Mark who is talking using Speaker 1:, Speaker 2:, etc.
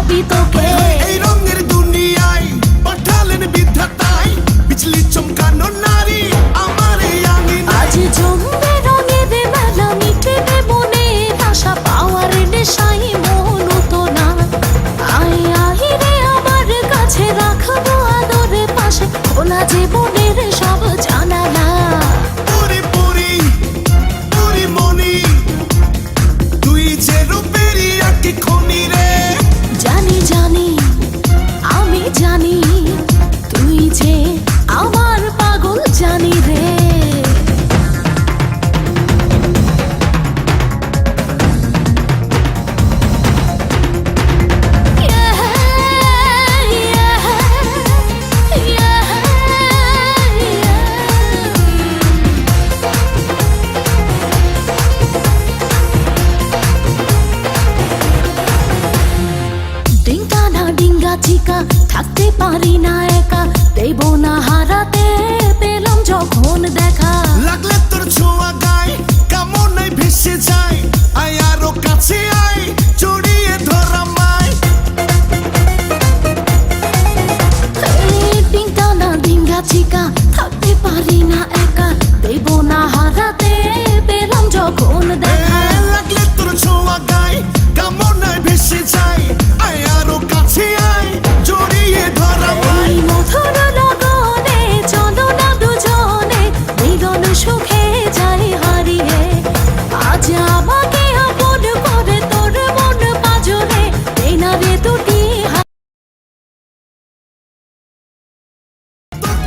Speaker 1: ভাবি তোকে।
Speaker 2: এই রঙের দুনিয়ায় পাঠালেন বিধাতায় বিজলি চমকানো নারী আমার এই আঙিনায়।
Speaker 1: আজ জমবে রঙের মেলা, মিটবে মনের আশা, পাওয়ার নেশায় মন তো না। আয় আয় রে আমার কাছে, রাখবো আদরে পাশে, খোলা জীবনের সব জানালা।
Speaker 2: পুরি পুরি পুরি মনি তুই যে রূপেরই একটি খনি রে।
Speaker 1: জানি জানি আমি জানি, তুই যে আমার পাগল জানি রে। চিকা থাকতে পারি না একা, দেব না হারাতে, পেলাম যখন দেখা।
Speaker 2: লাগলে তোর ছোঁয়া গায় কামনায় ভেসে যায়